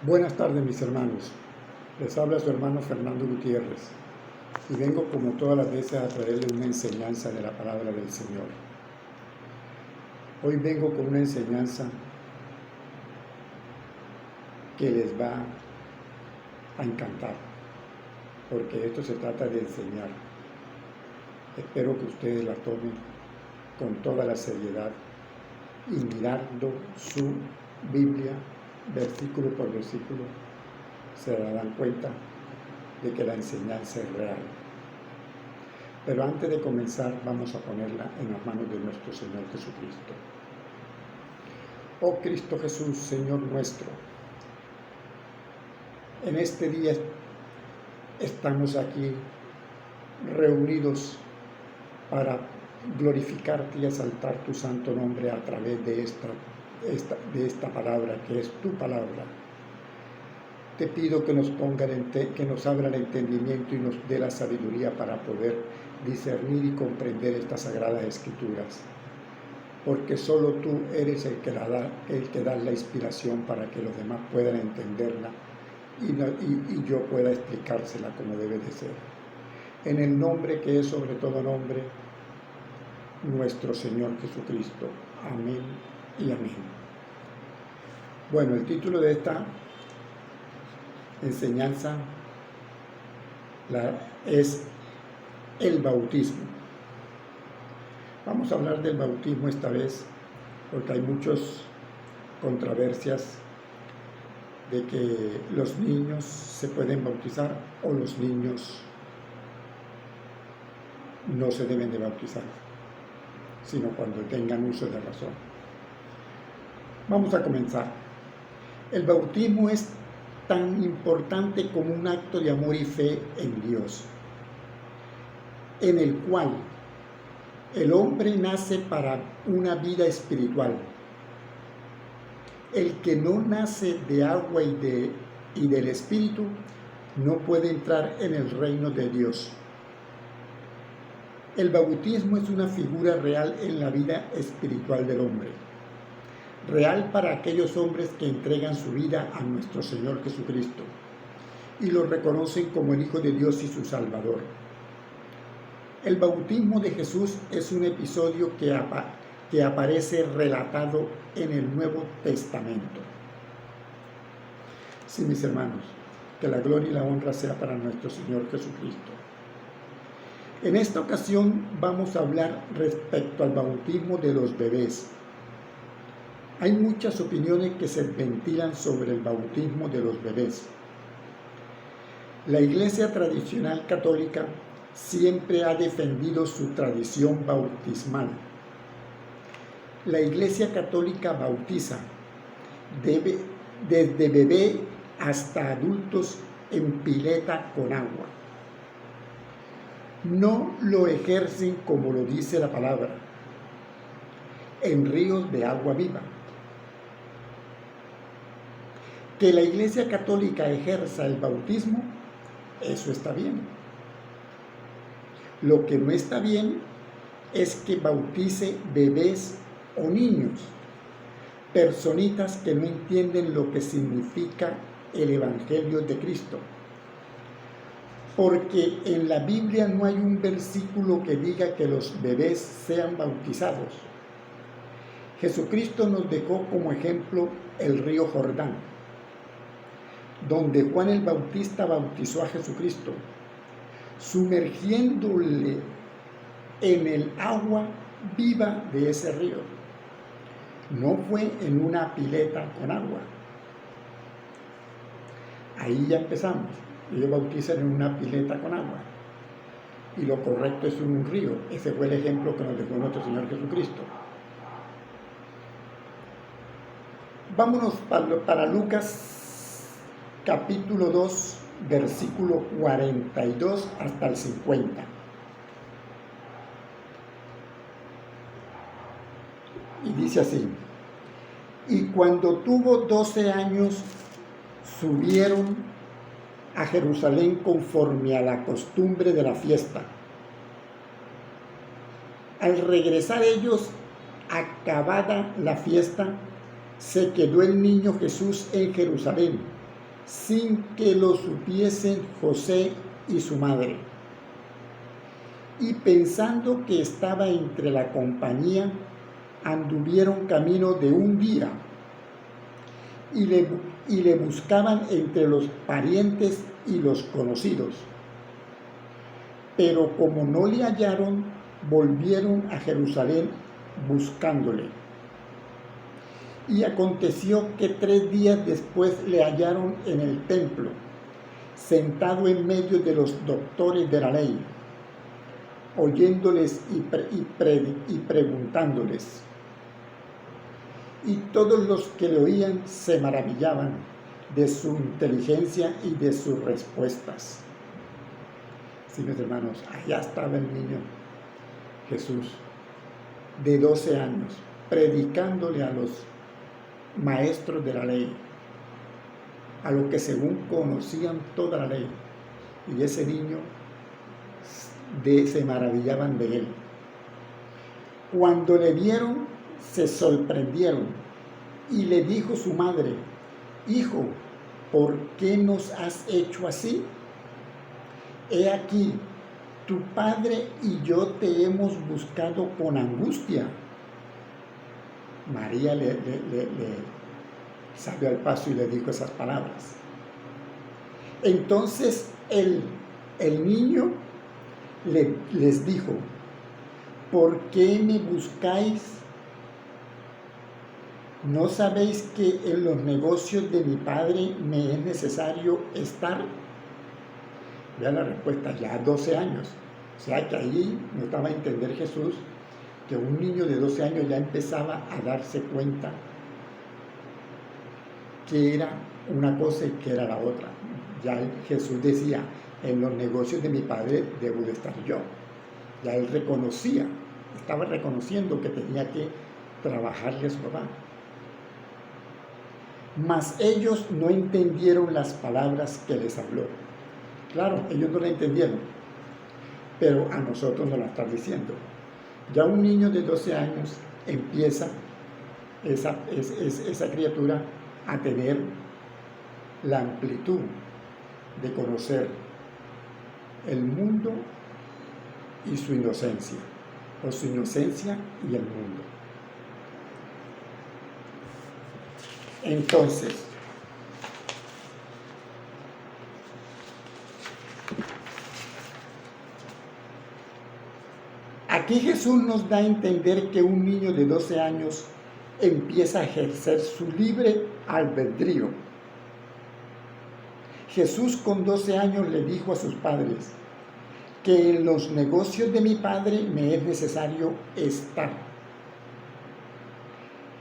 Buenas tardes, mis hermanos. Les habla su hermano Fernando Gutiérrez y vengo como todas las veces a traerles una enseñanza de la palabra del Señor. Hoy vengo con una enseñanza que les va a encantar, porque esto se trata de enseñar. Espero que ustedes la tomen con toda la seriedad y mirando su Biblia versículo por versículo se darán cuenta de que la enseñanza es real. Pero antes de comenzar vamos a ponerla en las manos de nuestro Señor Jesucristo. Oh Cristo Jesús, Señor nuestro, en este día estamos aquí reunidos para glorificarte y exaltar tu santo nombre a través de esta palabra que es tu palabra. Te pido que nos abra el entendimiento y nos dé la sabiduría para poder discernir y comprender estas sagradas escrituras, porque solo tú eres el que da la inspiración para que los demás puedan entenderla y yo pueda explicársela como debe de ser. En el nombre que es sobre todo nombre, nuestro Señor Jesucristo. Amén y amén. Bueno, el título de esta enseñanza es el bautismo. Vamos a hablar del bautismo esta vez porque hay muchas controversias de que los niños se pueden bautizar o los niños no se deben de bautizar, sino cuando tengan uso de razón. Vamos a comenzar. El bautismo es tan importante como un acto de amor y fe en Dios, en el cual el hombre nace para una vida espiritual. El que no nace de agua y del Espíritu no puede entrar en el reino de Dios. El bautismo es una figura real en la vida espiritual del hombre, real para aquellos hombres que entregan su vida a nuestro Señor Jesucristo y lo reconocen como el Hijo de Dios y su Salvador. El bautismo de Jesús es un episodio que aparece relatado en el Nuevo Testamento. Sí, mis hermanos, que la gloria y la honra sea para nuestro Señor Jesucristo. En esta ocasión vamos a hablar respecto al bautismo de los bebés. Hay muchas opiniones que se ventilan sobre el bautismo de los bebés. La Iglesia tradicional católica siempre ha defendido su tradición bautismal. La Iglesia católica bautiza desde bebé hasta adultos en pileta con agua. No lo ejercen como lo dice la palabra, en ríos de agua viva. Que la Iglesia católica ejerza el bautismo, eso está bien. Lo que no está bien es que bautice bebés o niños, personitas que no entienden lo que significa el Evangelio de Cristo. Porque en la Biblia no hay un versículo que diga que los bebés sean bautizados. Jesucristo nos dejó como ejemplo el río Jordán, donde Juan el Bautista bautizó a Jesucristo, sumergiéndole en el agua viva de ese río. No fue en una pileta con agua. Ahí ya empezamos. Ellos bautizan en una pileta con agua. Y lo correcto es en un río. Ese fue el ejemplo que nos dejó nuestro Señor Jesucristo. Vámonos para Lucas capítulo 2, versículo 42 hasta el 50. Y dice así: y cuando tuvo 12 años, subieron a Jerusalén conforme a la costumbre de la fiesta. Al regresar ellos, acabada la fiesta, se quedó el niño Jesús en Jerusalén, sin que lo supiesen José y su madre. Y pensando que estaba entre la compañía, anduvieron camino de un día y le buscaban entre los parientes y los conocidos. Pero como no le hallaron, volvieron a Jerusalén buscándole. Y aconteció que 3 días después le hallaron en el templo, sentado en medio de los doctores de la ley, oyéndoles y preguntándoles. Y todos los que le oían se maravillaban de su inteligencia y de sus respuestas. Sí, mis hermanos, allá estaba el niño Jesús, de 12 años, predicándole a los maestros de la ley, a los que según conocían toda la ley. Y ese niño se maravillaban de él. Cuando le vieron, se sorprendieron, y le dijo su madre: Hijo, ¿por qué nos has hecho así? He aquí, tu padre y yo te hemos buscado con angustia. María le salió al paso y le dijo esas palabras. Entonces el niño les dijo: ¿por qué me buscáis? ¿No sabéis que en los negocios de mi padre me es necesario estar? Vean la respuesta, ya 12 años. O sea que ahí nos daba a entender Jesús que un niño de 12 años ya empezaba a darse cuenta que era una cosa y que era la otra. Ya Jesús decía: en los negocios de mi padre debo de estar yo. Ya él reconocía, estaba reconociendo que tenía que trabajarle a su papá. Mas ellos no entendieron las palabras que les habló. Claro, ellos no la entendieron, pero a nosotros nos la está diciendo. Ya un niño de 12 años empieza esa criatura a tener la amplitud de conocer el mundo y su inocencia, o su inocencia y el mundo. Entonces, aquí Jesús nos da a entender que un niño de 12 años empieza a ejercer su libre albedrío. Jesús con 12 años le dijo a sus padres que en los negocios de mi padre me es necesario estar.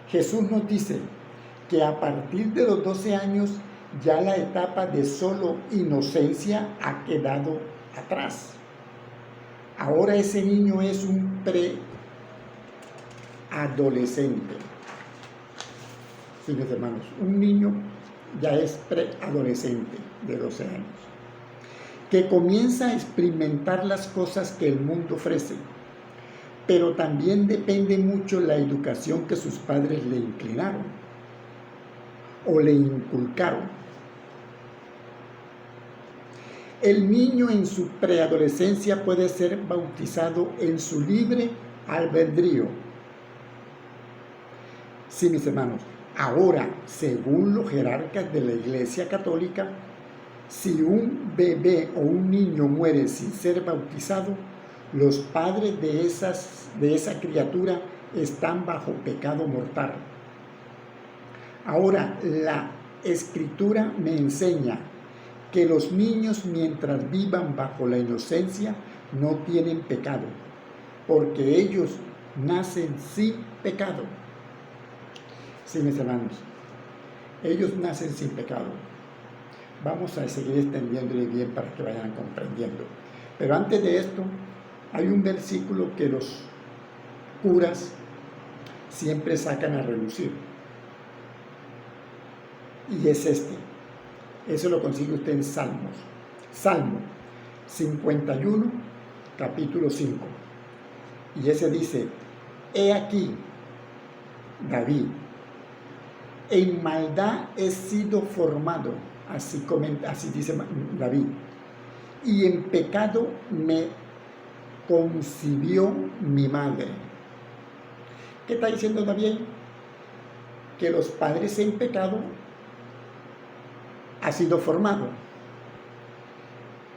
Jesús nos dice que a partir de los 12 años ya la etapa de solo inocencia ha quedado atrás. Ahora ese niño es un preadolescente. Sí, mis hermanos, un niño ya es preadolescente de 12 años, que comienza a experimentar las cosas que el mundo ofrece, pero también depende mucho la educación que sus padres le inclinaron o le inculcaron. El niño en su preadolescencia puede ser bautizado en su libre albedrío. Sí, mis hermanos, ahora, según los jerarcas de la Iglesia Católica, si un bebé o un niño muere sin ser bautizado, los padres de esa criatura están bajo pecado mortal. Ahora, la Escritura me enseña que los niños, mientras vivan bajo la inocencia, no tienen pecado, porque ellos nacen sin pecado. Sí, mis hermanos, ellos nacen sin pecado. Vamos a seguir extendiéndole bien para que vayan comprendiendo. Pero antes de esto, hay un versículo que los curas siempre sacan a relucir. Y es este. Eso lo consigue usted en Salmos. Salmo 51, capítulo 5. Y ese dice: He aquí, David, en maldad he sido formado, así dice David, y en pecado me concibió mi madre. ¿Qué está diciendo David? Que los padres en pecado ha sido formado.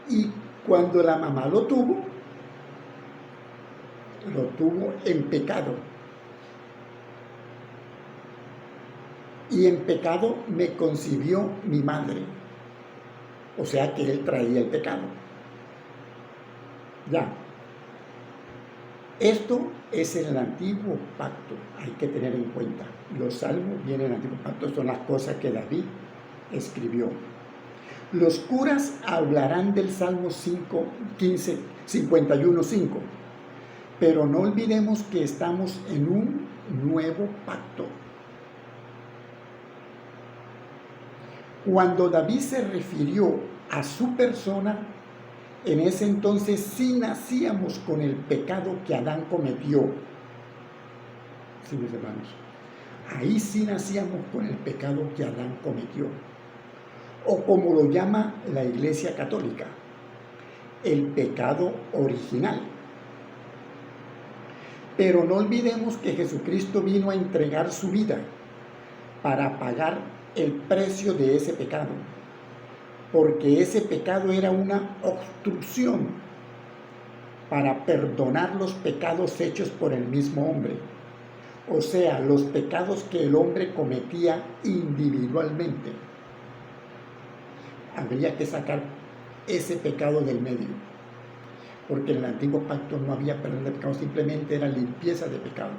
Y cuando la mamá lo tuvo en pecado. Y en pecado me concibió mi madre. O sea que él traía el pecado. Ya. Esto es el antiguo pacto, hay que tener en cuenta. Los salmos vienen del antiguo pacto, son las cosas que David escribió. Los curas hablarán del Salmo 51:5, pero no olvidemos que estamos en un nuevo pacto. Cuando David se refirió a su persona, en ese entonces sí nacíamos con el pecado que Adán cometió. Sí, mis hermanos. Ahí sí nacíamos con el pecado que Adán cometió. O como lo llama la Iglesia Católica, el pecado original. Pero no olvidemos que Jesucristo vino a entregar su vida para pagar el precio de ese pecado. Porque ese pecado era una obstrucción para perdonar los pecados hechos por el mismo hombre. O sea, los pecados que el hombre cometía individualmente. Habría que sacar ese pecado del medio. Porque en el antiguo pacto no había perdón de pecado, simplemente era limpieza de pecado.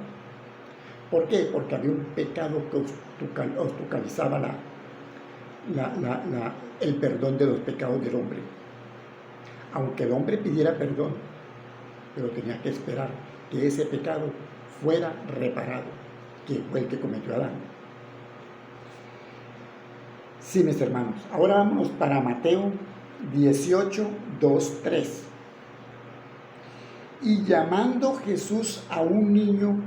¿Por qué? Porque había un pecado que obstaculizaba el perdón de los pecados del hombre. Aunque el hombre pidiera perdón, pero tenía que esperar que ese pecado fuera reparado, que fue el que cometió Adán. Sí, mis hermanos. Ahora vámonos para Mateo 18:2-3. Y llamando Jesús a un niño,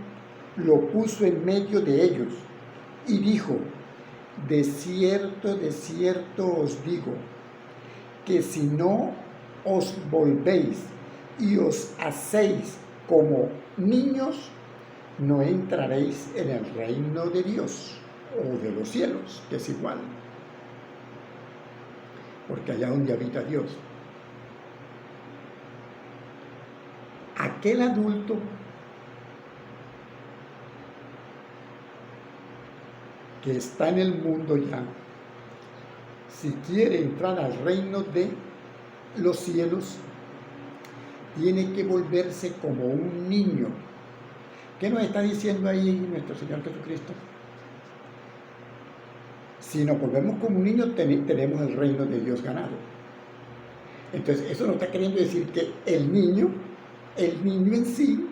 lo puso en medio de ellos y dijo: de cierto os digo, que si no os volvéis y os hacéis como niños, no entraréis en el reino de Dios o de los cielos, que es igual. Porque allá donde habita Dios. Aquel adulto que está en el mundo ya, si quiere entrar al reino de los cielos, tiene que volverse como un niño. ¿Qué nos está diciendo ahí nuestro Señor Jesucristo? Si nos volvemos como un niño, tenemos el reino de Dios ganado. Entonces, eso no está queriendo decir que el niño en sí,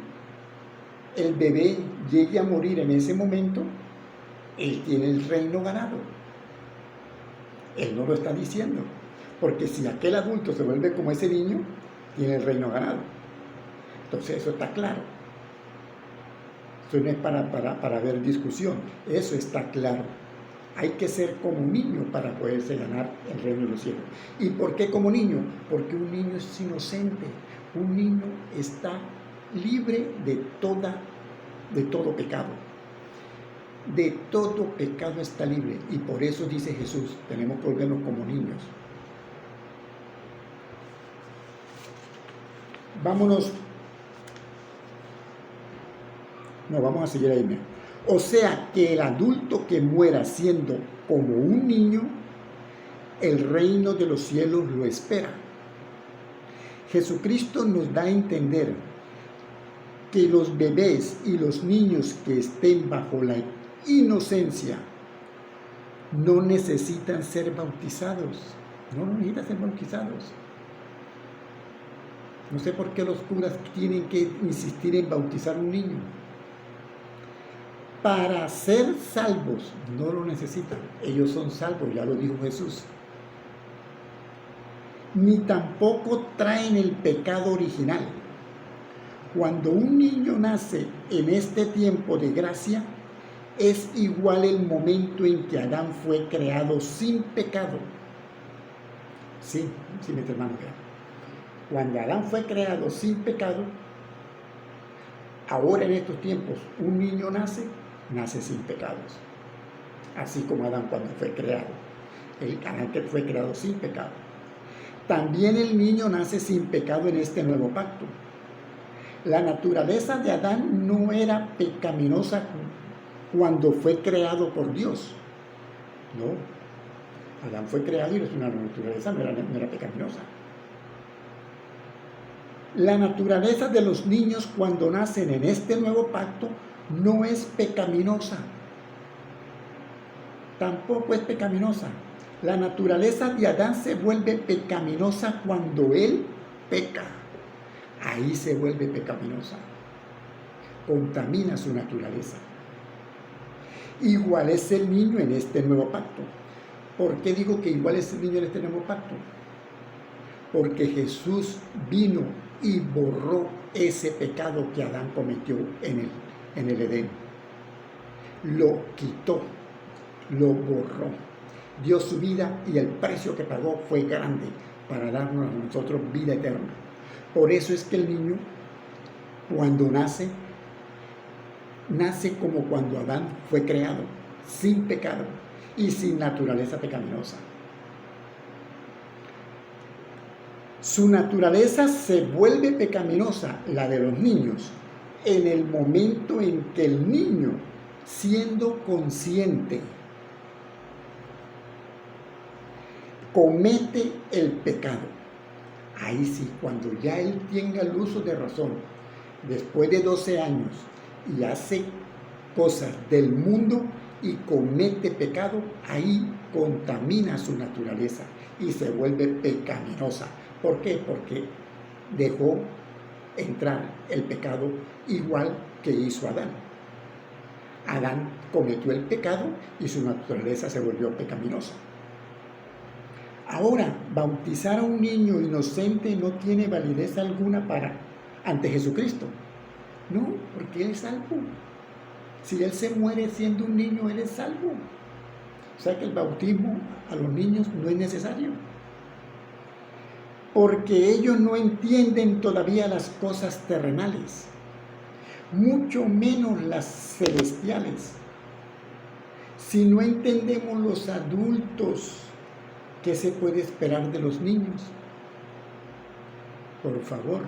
el bebé, llegue a morir en ese momento, él tiene el reino ganado. Él no lo está diciendo. Porque si aquel adulto se vuelve como ese niño, tiene el reino ganado. Entonces, eso está claro. Eso no es para ver discusión. Eso está claro. Hay que ser como un niño para poderse ganar el reino de los cielos. ¿Y por qué como niño? Porque un niño es inocente. Un niño está libre de todo pecado. De todo pecado está libre. Y por eso dice Jesús, tenemos que volvernos como niños. Vamos a seguir ahí. O sea que el adulto que muera siendo como un niño, el reino de los cielos lo espera. Jesucristo nos da a entender que los bebés y los niños que estén bajo la inocencia no necesitan ser bautizados. No necesitan ser bautizados. No sé por qué los curas tienen que insistir en bautizar a un niño. Para ser salvos no lo necesitan. Ellos son salvos, ya lo dijo Jesús. Ni tampoco traen el pecado original. Cuando un niño nace en este tiempo de gracia, es igual el momento en que Adán fue creado sin pecado. Sí, mis hermanos, cuando Adán fue creado sin pecado, ahora en estos tiempos un niño nace sin pecados. Así como Adán cuando fue creado. El Adán que fue creado sin pecado. También el niño nace sin pecado en este nuevo pacto. La naturaleza de Adán no era pecaminosa cuando fue creado por Dios. No. Adán fue creado y la naturaleza no era pecaminosa. La naturaleza de los niños cuando nacen en este nuevo pacto no es pecaminosa. Tampoco es pecaminosa. La naturaleza de Adán se vuelve pecaminosa cuando él peca. Ahí se vuelve pecaminosa. Contamina su naturaleza. Igual es el niño en este nuevo pacto. ¿Por qué digo que igual es el niño en este nuevo pacto? Porque Jesús vino y borró ese pecado que Adán cometió en el Edén. Lo quitó, lo borró. Dio su vida y el precio que pagó fue grande para darnos a nosotros vida eterna. Por eso es que el niño, cuando nace como cuando Adán fue creado, sin pecado y sin naturaleza pecaminosa. Su naturaleza se vuelve pecaminosa, la de los niños, en el momento en que el niño, siendo consciente, comete el pecado. Ahí sí, cuando ya él tenga el uso de razón, después de 12 años, y hace cosas del mundo y comete pecado, ahí contamina su naturaleza y se vuelve pecaminosa. ¿Por qué? Porque dejó entrar el pecado igual que hizo Adán. Adán cometió el pecado y su naturaleza se volvió pecaminosa. Ahora, bautizar a un niño inocente no tiene validez alguna ante Jesucristo. No, porque él es salvo. Si él se muere siendo un niño, él es salvo. O sea que el bautismo a los niños no es necesario. Porque ellos no entienden todavía las cosas terrenales, mucho menos las celestiales. Si no entendemos los adultos, ¿qué se puede esperar de los niños? Por favor,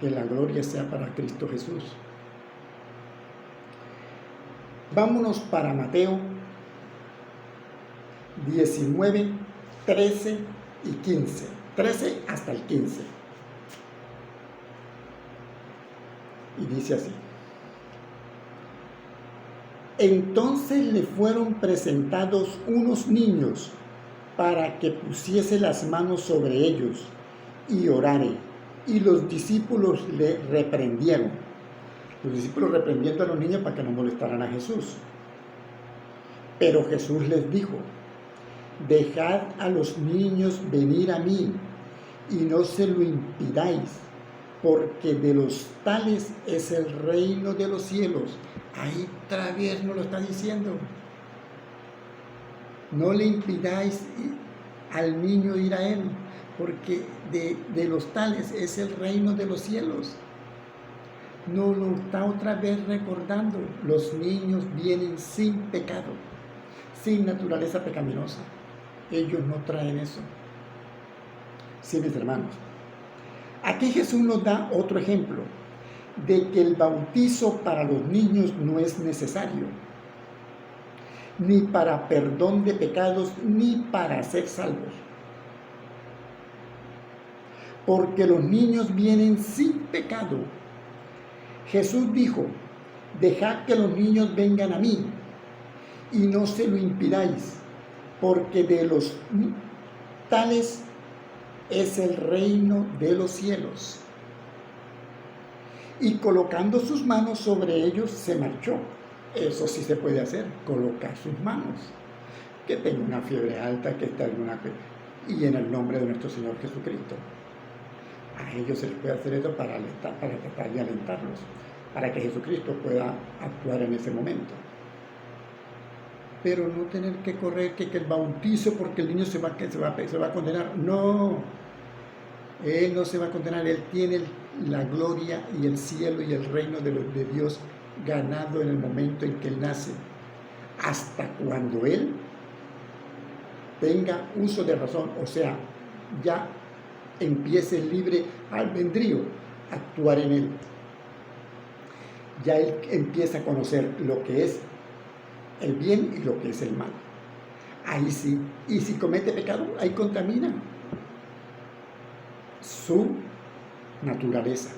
que la gloria sea para Cristo Jesús. Vámonos para Mateo 19, 13 y 15. 13 hasta el 15. Y dice así: Entonces le fueron presentados unos niños para que pusiese las manos sobre ellos y orare. Y los discípulos le reprendieron. Los discípulos reprendiendo a los niños para que no molestaran a Jesús. Pero Jesús les dijo: Dejad a los niños venir a mí y no se lo impidáis, porque de los tales es el reino de los cielos. Ahí otra vez nos lo está diciendo. No le impidáis al niño ir a él, porque de los tales es el reino de los cielos. Nos lo está otra vez recordando. Los niños vienen sin pecado, sin naturaleza pecaminosa. Ellos no traen eso. Sí, mis hermanos. Aquí Jesús nos da otro ejemplo de que el bautizo para los niños no es necesario, ni para perdón de pecados, ni para ser salvos. Porque los niños vienen sin pecado. Jesús dijo: Dejad que los niños vengan a mí y no se lo impidáis, porque de los tales es el reino de los cielos. Y colocando sus manos sobre ellos se marchó. Eso sí se puede hacer, colocar sus manos. Que tenga una fiebre alta, que esté alguna... Y en el nombre de nuestro Señor Jesucristo. A ellos se les puede hacer eso para tratar de alentarlos, para que Jesucristo pueda actuar en ese momento. pero no tener que correr, que el bautizo porque el niño se va a condenar. No, él no se va a condenar, él tiene la gloria y el cielo y el reino de Dios ganado en el momento en que él nace. Hasta cuando él tenga uso de razón, o sea, ya empiece el libre albedrío a actuar en él. Ya él empieza a conocer lo que es el bien y lo que es el mal. Ahí sí, y si comete pecado, ahí contamina su naturaleza.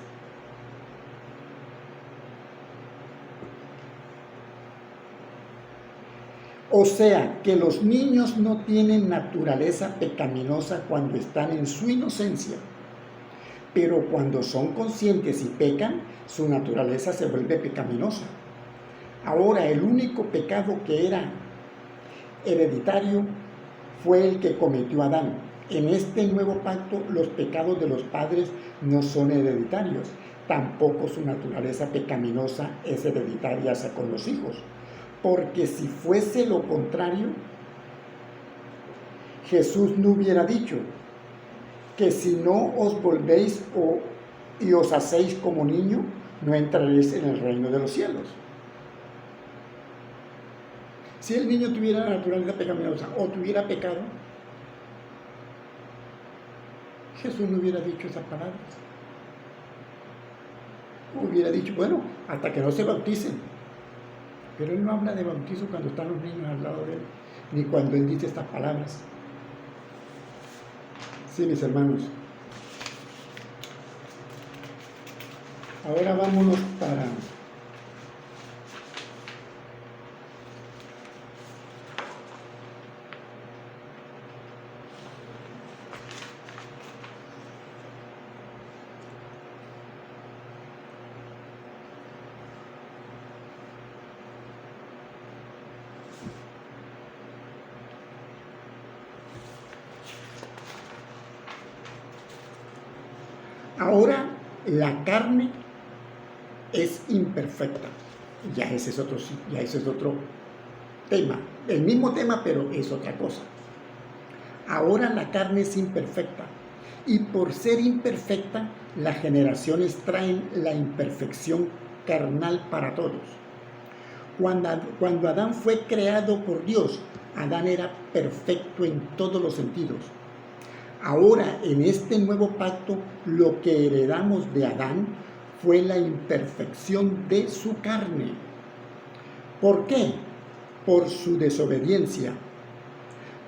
O sea, que los niños no tienen naturaleza pecaminosa cuando están en su inocencia, pero cuando son conscientes y pecan, su naturaleza se vuelve pecaminosa. Ahora, el único pecado que era hereditario fue el que cometió Adán. En este nuevo pacto, los pecados de los padres no son hereditarios, tampoco su naturaleza pecaminosa es hereditaria hacia con los hijos. Porque si fuese lo contrario, Jesús no hubiera dicho que si no os volvéis y os hacéis como niño, no entraréis en el reino de los cielos. Si el niño tuviera la naturaleza pecaminosa o tuviera pecado, Jesús no hubiera dicho esas palabras. Hubiera dicho, bueno, hasta que no se bauticen. Pero él no habla de bautizo cuando están los niños al lado de él, ni cuando él dice estas palabras. Sí, mis hermanos. Ahora vámonos para ahora la carne es imperfecta. Ya ese es otro tema. El mismo tema, pero es otra cosa. Ahora la carne es imperfecta. Y por ser imperfecta, las generaciones traen la imperfección carnal para todos. Cuando Adán fue creado por Dios, Adán era perfecto en todos los sentidos. Ahora, en este nuevo pacto, lo que heredamos de Adán fue la imperfección de su carne. ¿Por qué? Por su desobediencia.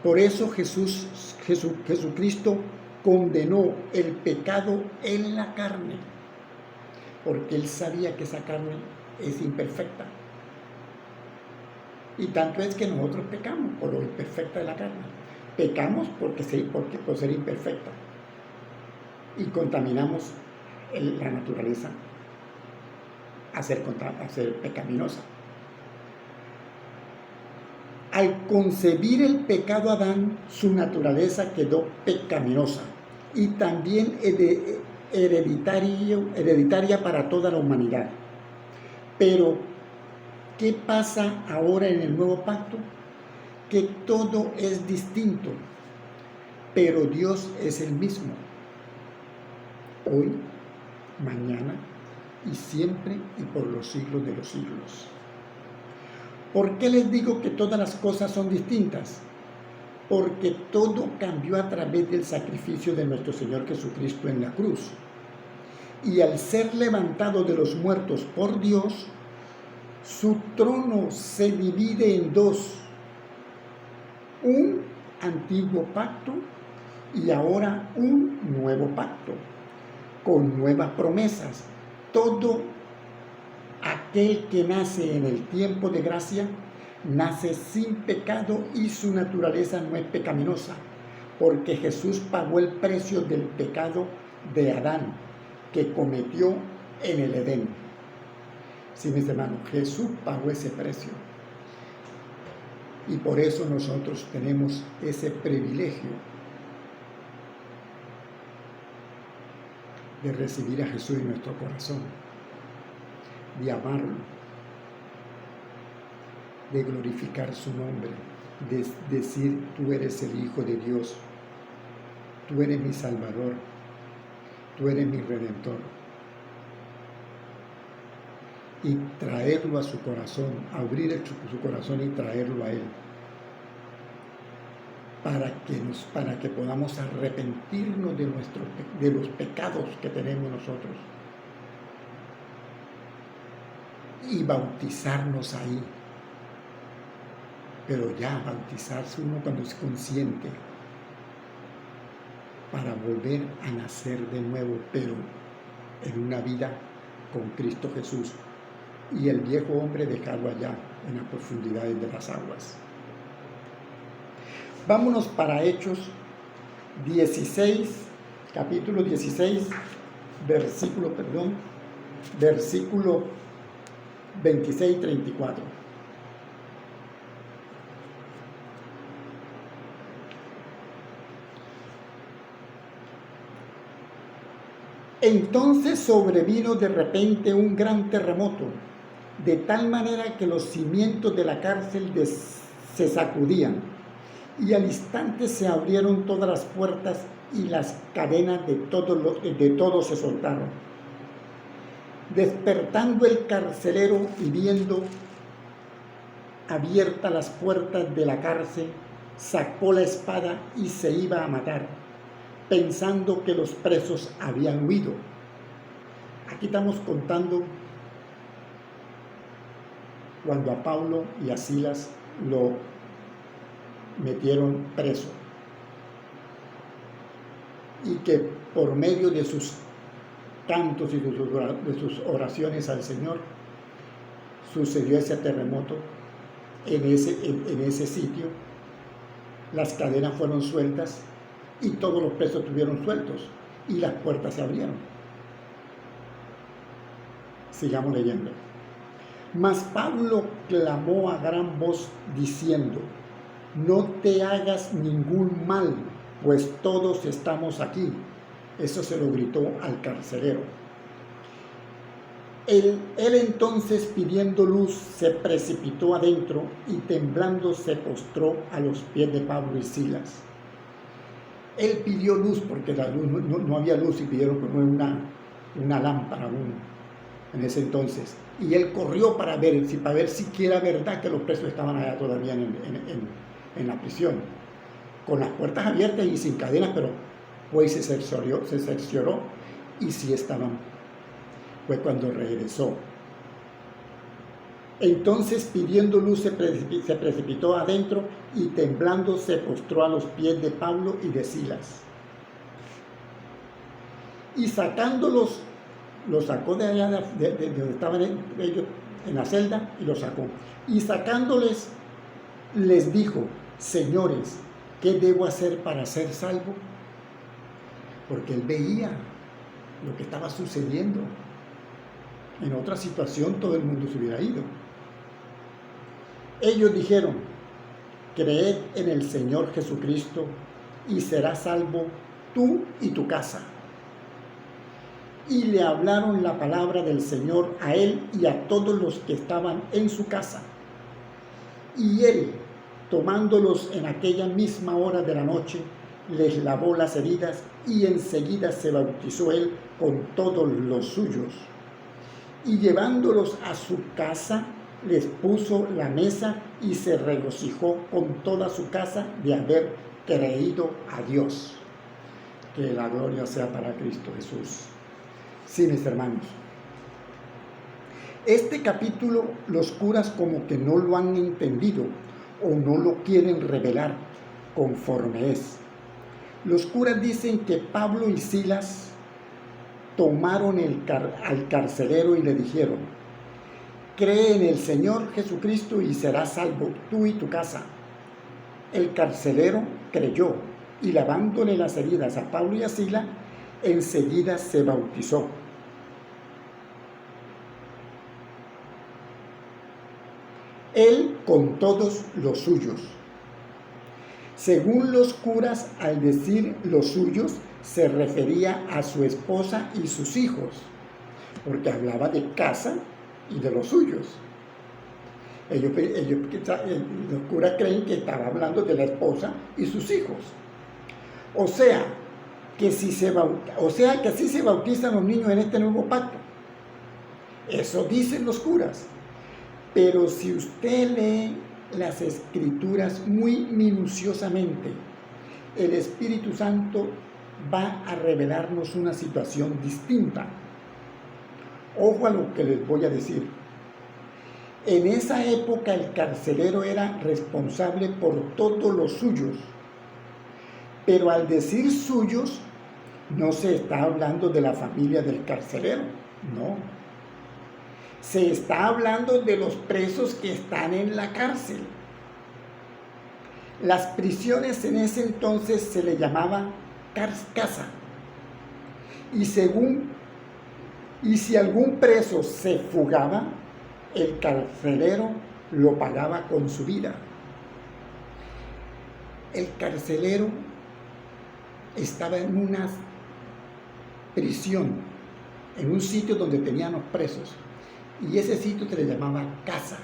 Por eso Jesucristo condenó el pecado en la carne, porque él sabía que esa carne es imperfecta. Y tanto es que nosotros pecamos por lo imperfecta de la carne. Pecamos porque por ser imperfecta. Y contaminamos la naturaleza a ser pecaminosa. Al concebir el pecado Adán, su naturaleza quedó pecaminosa y también hereditaria para toda la humanidad. Pero, ¿qué pasa ahora en el nuevo pacto? Que todo es distinto, pero Dios es el mismo. Hoy, mañana y siempre y por los siglos de los siglos. ¿Por qué les digo que todas las cosas son distintas? Porque todo cambió a través del sacrificio de nuestro Señor Jesucristo en la cruz. Y al ser levantado de los muertos por Dios, su trono se divide en dos. Un antiguo pacto y ahora un nuevo pacto, con nuevas promesas. Todo aquel que nace en el tiempo de gracia, nace sin pecado y su naturaleza no es pecaminosa, porque Jesús pagó el precio del pecado de Adán, que cometió en el Edén. Sí, mis hermanos, Jesús pagó ese precio. Y por eso nosotros tenemos ese privilegio de recibir a Jesús en nuestro corazón, de amarlo. de glorificar su nombre, de decir, tú eres el Hijo de Dios, tú eres mi Salvador, tú eres mi Redentor. Y traerlo a su corazón, abrir su corazón y traerlo a Él, para que podamos arrepentirnos de los pecados que tenemos nosotros y bautizarnos ahí. Pero ya bautizarse uno cuando es consciente, para volver a nacer de nuevo, pero en una vida con Cristo Jesús, y el viejo hombre dejarlo allá en las profundidades de las aguas. Vámonos para Hechos 16, capítulo 16, versículo 26 y 34. Entonces sobrevino de repente un gran terremoto, de tal manera que los cimientos de la cárcel se sacudían, y al instante se abrieron todas las puertas y las cadenas de todos se soltaron. Despertando el carcelero y viendo abiertas las puertas de la cárcel, sacó la espada y se iba a matar, pensando que los presos habían huido. Aquí estamos contando cuando a Pablo y a Silas lo metieron preso, y que por medio de sus cantos y de sus oraciones al Señor sucedió ese terremoto en ese sitio. Las cadenas fueron sueltas y todos los presos estuvieron sueltos y las puertas se abrieron. Sigamos leyendo. Mas Pablo clamó a gran voz diciendo: no te hagas ningún mal, pues todos estamos aquí. Eso se lo gritó al carcelero. Él entonces, pidiendo luz, se precipitó adentro y temblando se postró a los pies de Pablo y Silas. Él pidió luz porque la luz, no había luz, y pidieron una lámpara en ese entonces. Y él corrió para ver si era verdad que los presos estaban allá todavía en la prisión, con las puertas abiertas y sin cadenas, pero pues se cercioró y sí estaban. Fue cuando regresó. Entonces, pidiendo luz, se precipitó adentro y temblando se postró a los pies de Pablo y de Silas. Y sacándolos, los sacó de allá de donde estaban ellos en la celda, y los sacó. Y sacándoles, les dijo: señores, ¿qué debo hacer para ser salvo? Porque él veía lo que estaba sucediendo. En otra situación todo el mundo se hubiera ido. Ellos dijeron: creed en el Señor Jesucristo y serás salvo tú y tu casa. Y le hablaron la palabra del Señor a él y a todos los que estaban en su casa. Y él, tomándolos en aquella misma hora de la noche, les lavó las heridas, y enseguida se bautizó él con todos los suyos. Y llevándolos a su casa, les puso la mesa y se regocijó con toda su casa de haber creído a Dios. Que la gloria sea para Cristo Jesús. Sí, mis hermanos. Este capítulo los curas como que no lo han entendido o no lo quieren revelar conforme es. Los curas dicen que Pablo y Silas tomaron al carcelero y le dijeron: cree en el Señor Jesucristo y serás salvo tú y tu casa. El carcelero creyó y, lavándole las heridas a Pablo y a Silas, enseguida se bautizó. Él con todos los suyos. Según los curas, al decir los suyos, se refería a su esposa y sus hijos, porque hablaba de casa y de los suyos. Los curas creen que estaba hablando de la esposa y sus hijos. O sea, que así se bautizan los niños en este nuevo pacto. Eso dicen los curas. Pero si usted lee las escrituras muy minuciosamente, el Espíritu Santo va a revelarnos una situación distinta. Ojo a lo que les voy a decir. En esa época el carcelero era responsable por todos los suyos. Pero al decir suyos, no se está hablando de la familia del carcelero, no. Se está hablando de los presos que están en la cárcel. Las prisiones en ese entonces se le llamaba casa. Y si algún preso se fugaba, el carcelero lo pagaba con su vida. El carcelero estaba en una prisión, en un sitio donde tenían los presos, y ese sitio se le llamaba casa.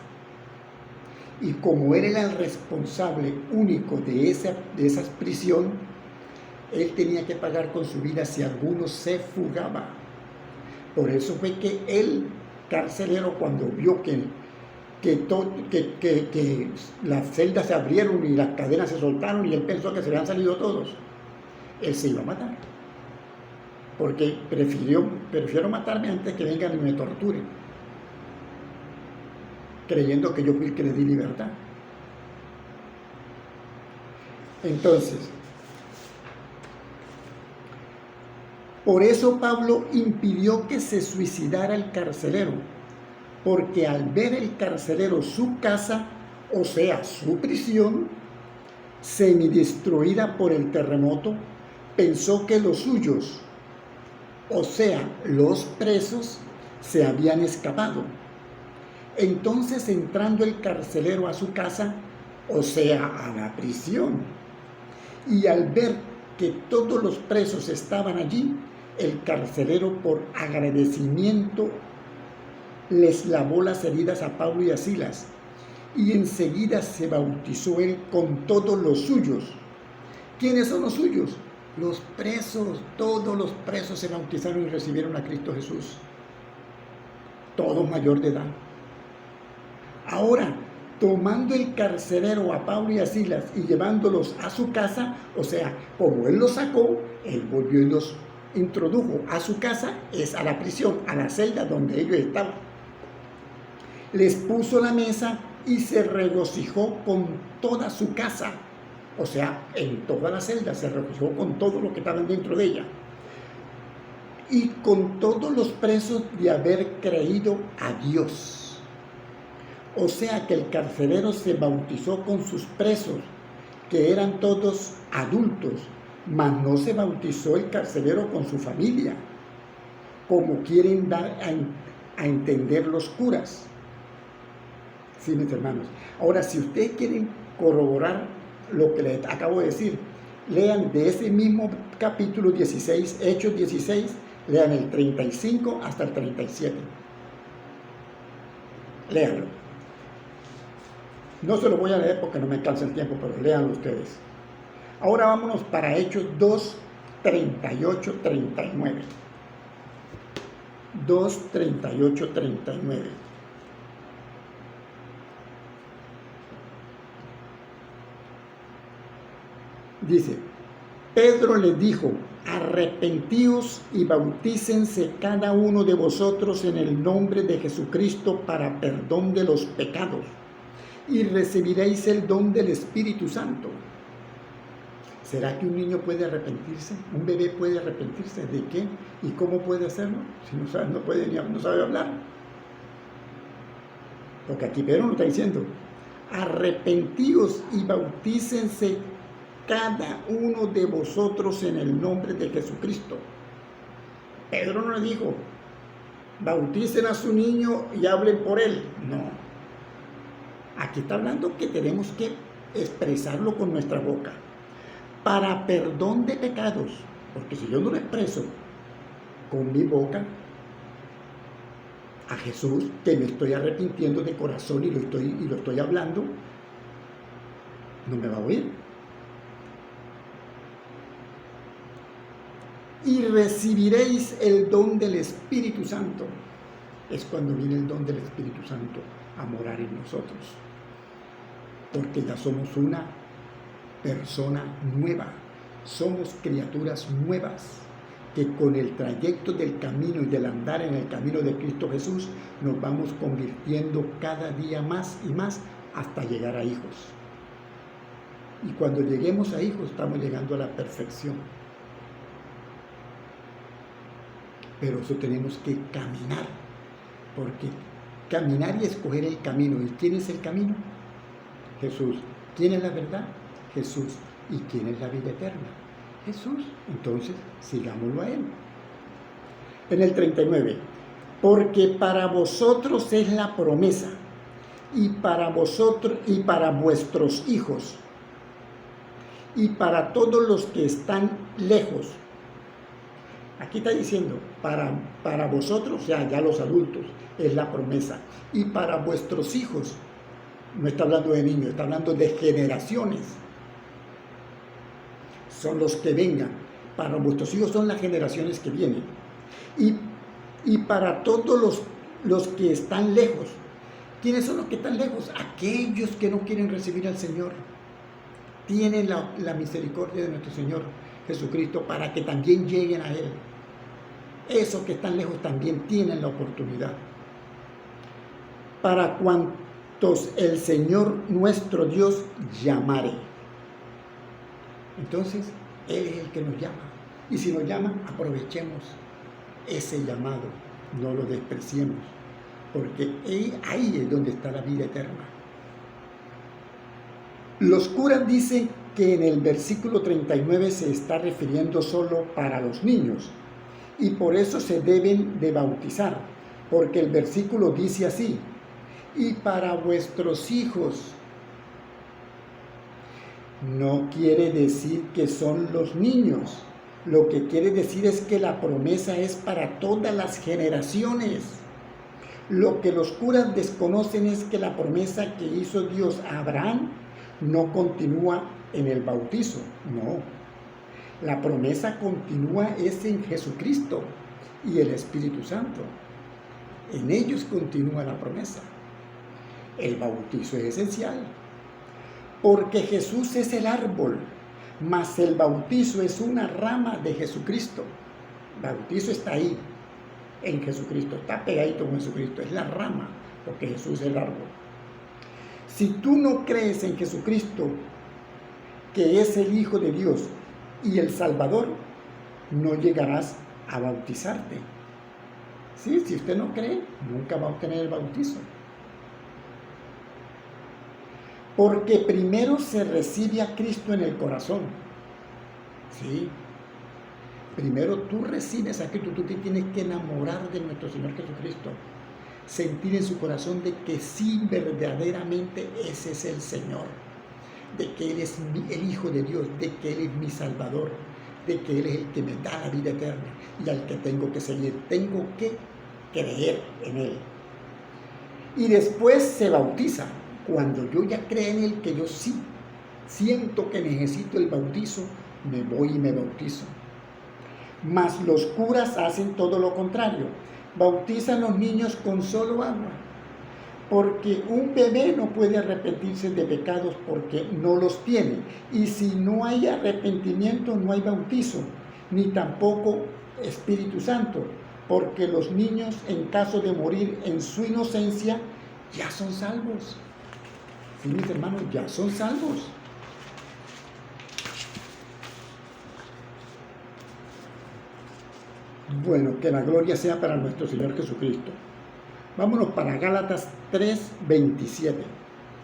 Y como él era el responsable único de esa prisión, él tenía que pagar con su vida si alguno se fugaba. Por eso fue que el carcelero, cuando vio que las celdas se abrieron y las cadenas se soltaron y él pensó que se habían salido todos, él se iba a matar. Porque prefiero matarme antes que vengan y me torturen, creyendo que yo fui el que le di libertad. Entonces, por eso Pablo impidió que se suicidara el carcelero, porque al ver el carcelero su casa, o sea, su prisión, semidestruida por el terremoto, pensó que los suyos, o sea, los presos, se habían escapado. Entonces, entrando el carcelero a su casa, o sea, a la prisión, y al ver que todos los presos estaban allí, el carcelero, por agradecimiento, les lavó las heridas a Pablo y a Silas, y enseguida se bautizó él con todos los suyos. ¿Quiénes son los suyos? Los presos. Todos los presos se bautizaron y recibieron a Cristo Jesús, todos mayor de edad. Ahora, tomando el carcelero a Pablo y a Silas y llevándolos a su casa, o sea, como él los sacó, él volvió y los introdujo a su casa, es a la prisión, a la celda donde ellos estaban. Les puso la mesa y se regocijó con toda su casa, o sea, en toda la celda se regocijó con todo lo que estaban dentro de ella, y con todos los presos de haber creído a Dios. O sea que el carcelero se bautizó con sus presos, que eran todos adultos, mas no se bautizó el carcelero con su familia, como quieren dar a entender los curas. Sí, mis hermanos. Ahora, si ustedes quieren corroborar lo que les acabo de decir, lean de ese mismo capítulo 16, Hechos 16, lean el 35 hasta el 37. Léanlo. No se lo voy a leer porque no me alcanza el tiempo, pero léanlo ustedes. Ahora vámonos para Hechos 2, 38, 39. 2, 38, 39. Dice, Pedro les dijo, arrepentíos y bautícense cada uno de vosotros en el nombre de Jesucristo para perdón de los pecados, y recibiréis el don del Espíritu Santo. ¿Será que un niño puede arrepentirse? ¿Un bebé puede arrepentirse? ¿De qué? ¿Y cómo puede hacerlo? Si no sabe, no sabe hablar. Porque aquí Pedro nos está diciendo, arrepentíos y bautícense cada uno de vosotros en el nombre de Jesucristo. Pedro no le dijo, bauticen a su niño y hablen por él. No. Aquí está hablando que tenemos que expresarlo con nuestra boca. Para perdón de pecados. Porque si yo no lo expreso con mi boca, A Jesús, que me estoy arrepintiendo de corazón y lo estoy hablando, no me va a oír. Y recibiréis el don del Espíritu Santo. Es cuando viene el don del Espíritu Santo a morar en nosotros. Porque ya somos una persona nueva. Somos criaturas nuevas que con el trayecto del camino y del andar en el camino de Cristo Jesús nos vamos convirtiendo cada día más y más hasta llegar a hijos. Y cuando lleguemos a hijos estamos llegando a la perfección. Pero eso tenemos que caminar, porque caminar y escoger el camino. ¿Y quién es el camino? Jesús. ¿Quién es la verdad? Jesús. ¿Y quién es la vida eterna? Jesús. Entonces, sigámoslo a Él. En el 39, porque para vosotros es la promesa, y para vosotros y para vuestros hijos, y para todos los que están lejos. Aquí está diciendo, para vosotros, ya los adultos, es la promesa. Y para vuestros hijos, no está hablando de niños, está hablando de generaciones. Son los que vengan. Para vuestros hijos son las generaciones que vienen. Y para todos los que están lejos. ¿Quiénes son los que están lejos? Aquellos que no quieren recibir al Señor. Tienen la misericordia de nuestro Señor Jesucristo para que también lleguen a Él. Esos que están lejos también tienen la oportunidad. Para cuantos el Señor nuestro Dios llamare. Entonces, Él es el que nos llama. Y si nos llama, aprovechemos ese llamado. No lo despreciemos. Porque ahí es donde está la vida eterna. Los curas dicen que en el versículo 39 se está refiriendo solo para los niños. Y por eso se deben de bautizar, porque el versículo dice así, y para vuestros hijos. No quiere decir que son los niños, lo que quiere decir es que la promesa es para todas las generaciones. Lo que los curas desconocen es que la promesa que hizo Dios a Abraham no continúa en el bautizo, no. La promesa continúa es en Jesucristo y el Espíritu Santo. En ellos continúa la promesa. El bautizo es esencial, porque Jesús es el árbol, mas el bautizo es una rama de Jesucristo. El bautizo está ahí, en Jesucristo, está pegadito con Jesucristo, es la rama, porque Jesús es el árbol. Si tú no crees en Jesucristo, que es el Hijo de Dios y el Salvador, no llegarás a bautizarte. ¿Sí? Si usted no cree, nunca va a obtener el bautizo. Porque primero se recibe a Cristo en el corazón. ¿Sí? Primero tú recibes a Cristo, tú te tienes que enamorar de nuestro Señor Jesucristo. Sentir en su corazón de que sí, verdaderamente ese es el Señor. De que Él es el Hijo de Dios, de que Él es mi Salvador, de que Él es el que me da la vida eterna y al que tengo que seguir. Tengo que creer en Él. Y después se bautiza. Cuando yo ya creo en Él, que yo sí siento que necesito el bautizo, me voy y me bautizo. Mas los curas hacen todo lo contrario. Bautizan a los niños con solo agua. Porque un bebé no puede arrepentirse de pecados porque no los tiene. Y si no hay arrepentimiento, no hay bautizo, ni tampoco Espíritu Santo. Porque los niños, en caso de morir en su inocencia, ya son salvos. Sí, mis hermanos, ya son salvos. Bueno, que la gloria sea para nuestro Señor Jesucristo. Vámonos para Gálatas 3:27,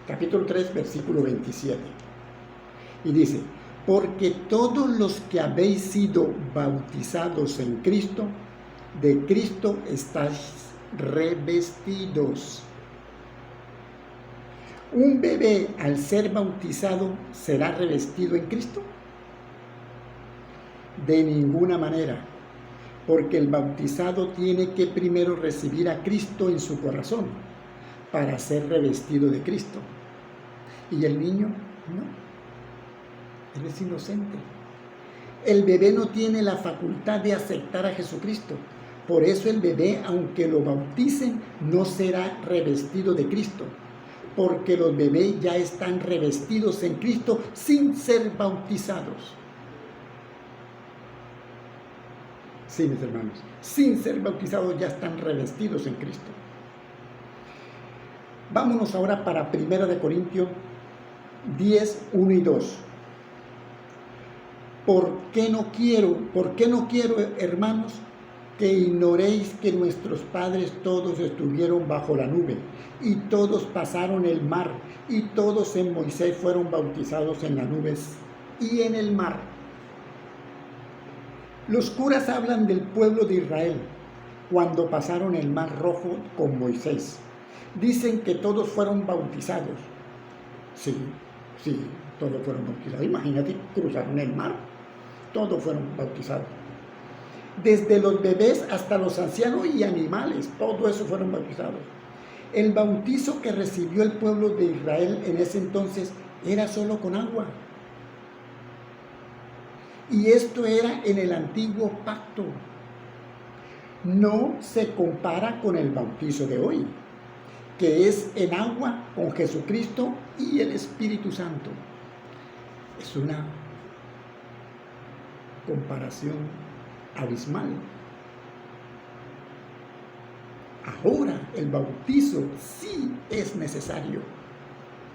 capítulo 3, versículo 27. Y dice, porque todos los que habéis sido bautizados en Cristo, de Cristo estáis revestidos. ¿Un bebé al ser bautizado será revestido en Cristo? De ninguna manera. porque el bautizado tiene que primero recibir a Cristo en su corazón para ser revestido de Cristo. Y el niño, no, él es inocente. El bebé no tiene la facultad de aceptar a Jesucristo. Por eso el bebé, aunque lo bauticen, no será revestido de Cristo, porque los bebés ya están revestidos en Cristo sin ser bautizados. Sí, mis hermanos, sin ser bautizados ya están revestidos en Cristo. Vámonos ahora para 1 Corintios 10, 1 y 2. ¿Por qué no quiero, hermanos, que ignoréis que nuestros padres todos estuvieron bajo la nube, y todos pasaron el mar, y todos en Moisés fueron bautizados en las nubes y en el mar? Los curas hablan del pueblo de Israel cuando pasaron el mar rojo con Moisés. Dicen que todos fueron bautizados. Sí, todos fueron bautizados. Imagínate, cruzaron el mar, todos fueron bautizados. Desde los bebés hasta los ancianos y animales, todo eso fueron bautizados. El bautizo que recibió el pueblo de Israel en ese entonces era solo con agua. Y esto era en el antiguo pacto. No se compara con el bautizo de hoy, que es en agua con Jesucristo y el Espíritu Santo. Es una comparación abismal. Ahora el bautizo sí es necesario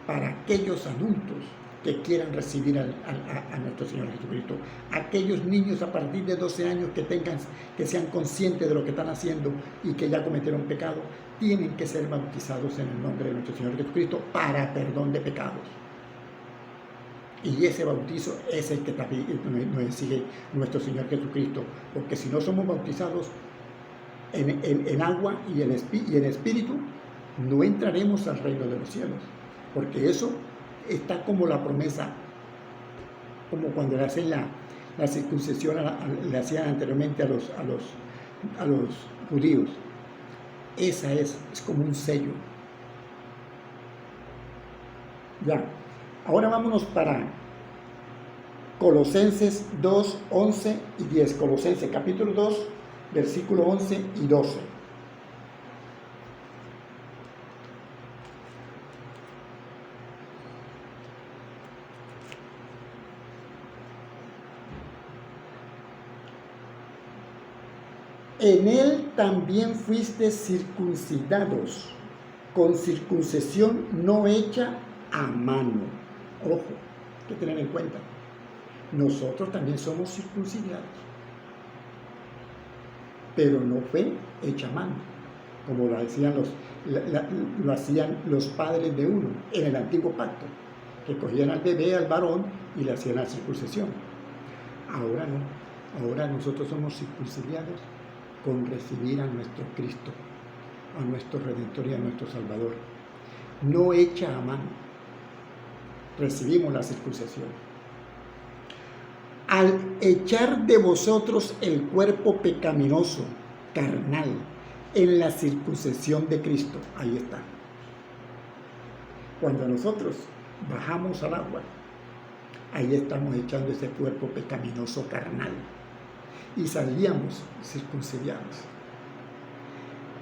para aquellos adultos que quieran recibir a nuestro Señor Jesucristo. Aquellos niños a partir de 12 años que sean conscientes de lo que están haciendo y que ya cometieron pecado, tienen que ser bautizados en el nombre de nuestro Señor Jesucristo para perdón de pecados. Y ese bautizo es el que también nos exige nuestro Señor Jesucristo, porque si no somos bautizados en agua y en espíritu, no entraremos al reino de los cielos, porque eso está como la promesa, como cuando le hacen la circuncisión, le hacían anteriormente a los judíos. Esa es como un sello. Ya, ahora vámonos para Colosenses 2, 11 y 10. Colosenses capítulo 2, versículo 11 y 12. En él también fuiste circuncidados, con circuncisión no hecha a mano. Ojo, hay que tener en cuenta. Nosotros también somos circuncidados, pero no fue hecha a mano, como lo hacían los padres de uno en el antiguo pacto, que cogían al bebé, al varón, y le hacían la circuncisión. Ahora no, ahora nosotros somos circuncidados con recibir a nuestro Cristo, a nuestro Redentor y a nuestro Salvador. No hecha a mano, recibimos la circuncisión. Al echar de vosotros el cuerpo pecaminoso, carnal, en la circuncisión de Cristo, ahí está. Cuando nosotros bajamos al agua, ahí estamos echando ese cuerpo pecaminoso carnal. Y salíamos circuncidados,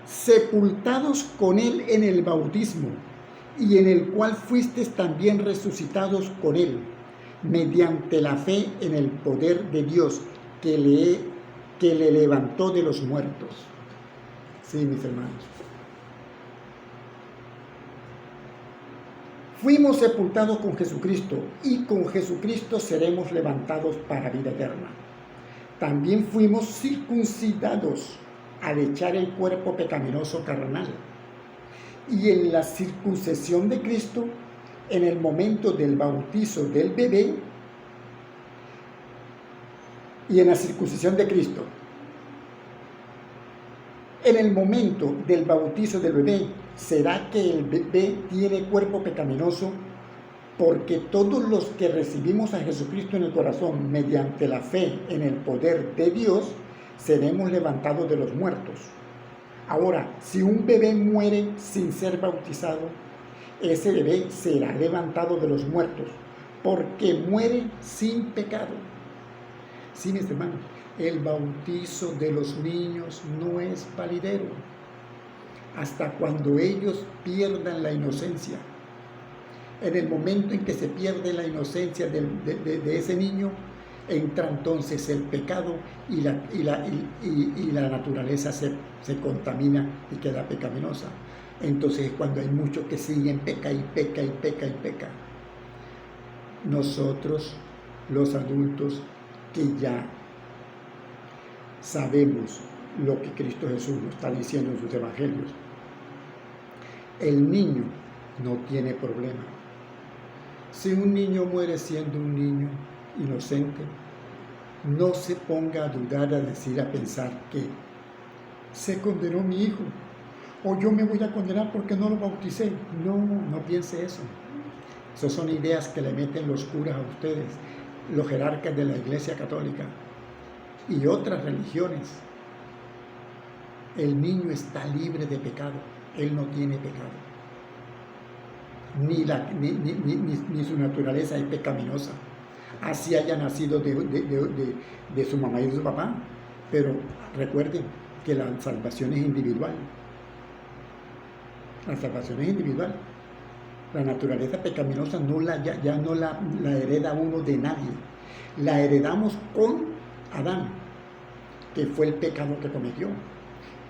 sepultados con él en el bautismo, y en el cual fuisteis también resucitados con él, mediante la fe en el poder de Dios que le levantó de los muertos. Sí, mis hermanos. Fuimos sepultados con Jesucristo, y con Jesucristo seremos levantados para vida eterna. También fuimos circuncidados al echar el cuerpo pecaminoso carnal. Y en la circuncisión de Cristo, en el momento del bautizo del bebé, y en la circuncisión de Cristo, en el momento del bautizo del bebé, ¿será que el bebé tiene cuerpo pecaminoso? Porque todos los que recibimos a Jesucristo en el corazón mediante la fe en el poder de Dios, seremos levantados de los muertos. Ahora, si un bebé muere sin ser bautizado, ese bebé será levantado de los muertos, porque muere sin pecado. Sí, mis hermanos, el bautizo de los niños no es validero hasta cuando ellos pierdan la inocencia. En el momento en que se pierde la inocencia de ese niño, entra entonces el pecado y la naturaleza se contamina y queda pecaminosa. Entonces es cuando hay muchos que siguen peca y peca y peca y peca. Nosotros, los adultos, que ya sabemos lo que Cristo Jesús nos está diciendo en sus evangelios, el niño no tiene problema. Si un niño muere siendo un niño inocente, no se ponga a dudar, a decir, a pensar que se condenó mi hijo, o yo me voy a condenar porque no lo bauticé. No, no piense eso. Esas son ideas que le meten los curas a ustedes, los jerarcas de la Iglesia Católica y otras religiones. El niño está libre de pecado, él no tiene pecado. Ni su naturaleza es pecaminosa. Así haya nacido de su mamá y de su papá. Pero recuerden que la salvación es individual. La salvación es individual. La naturaleza pecaminosa ya no la hereda uno de nadie. La heredamos con Adán, que fue el pecado que cometió.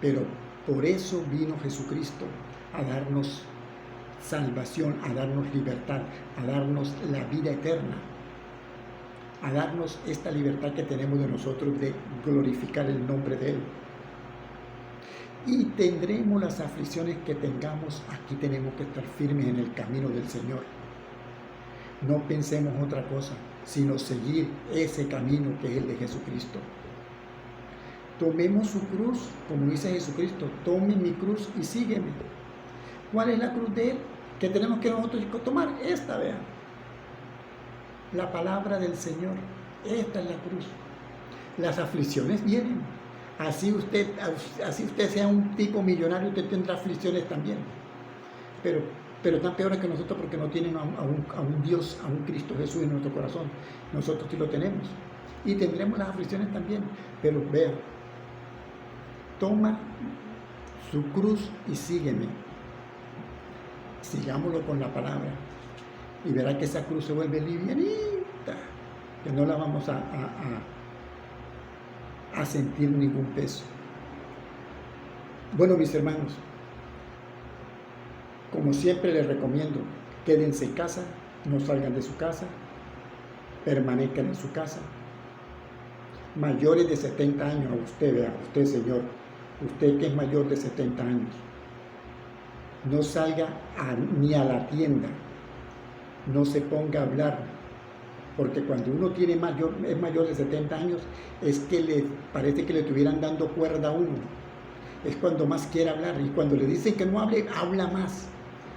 Pero por eso vino Jesucristo, a darnos salvación, a darnos libertad, a darnos la vida eterna, a darnos esta libertad que tenemos de nosotros de glorificar el nombre de Él. Y tendremos las aflicciones que tengamos. Aquí tenemos que estar firmes en el camino del Señor. No pensemos otra cosa, sino seguir ese camino que es el de Jesucristo. Tomemos su cruz, como dice Jesucristo, tome mi cruz y sígueme. ¿Cuál es la cruz de Él? Que tenemos que nosotros tomar esta, vean. La palabra del Señor. Esta es la cruz. Las aflicciones vienen. Así usted sea un tipo millonario, usted tendrá aflicciones también. Pero están peores que nosotros porque no tienen a un Dios, a un Cristo Jesús en nuestro corazón. Nosotros sí lo tenemos. Y tendremos las aflicciones también. Pero vean, toma su cruz y sígueme. Sigámoslo con la palabra. Y verá que esa cruz se vuelve livianita, que no la vamos a sentir ningún peso. Bueno, mis hermanos, como siempre les recomiendo, quédense en casa, no salgan de su casa, permanezcan en su casa. Mayores de 70 años, a usted, vea, usted señor, usted que es mayor de 70 años, no salga ni a la tienda, no se ponga a hablar, porque cuando uno es mayor de 70 años, es que parece que le estuvieran dando cuerda a uno. Es cuando más quiere hablar, y cuando le dicen que no hable, habla más.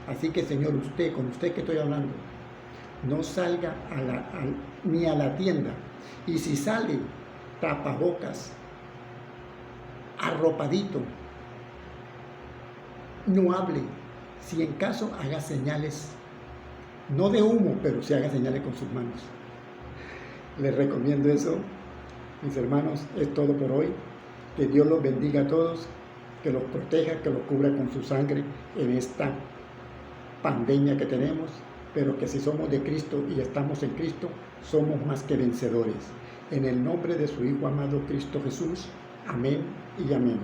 Así que, señor, con usted que estoy hablando, no salga ni a la tienda. Y si sale, tapabocas, arropadito, no hable. Si en caso, haga señales, no de humo, pero sí haga señales con sus manos. Les recomiendo eso, mis hermanos. Es todo por hoy. Que Dios los bendiga a todos, que los proteja, que los cubra con su sangre en esta pandemia que tenemos, pero que si somos de Cristo y estamos en Cristo, somos más que vencedores. En el nombre de su Hijo amado Cristo Jesús. Amén y amén.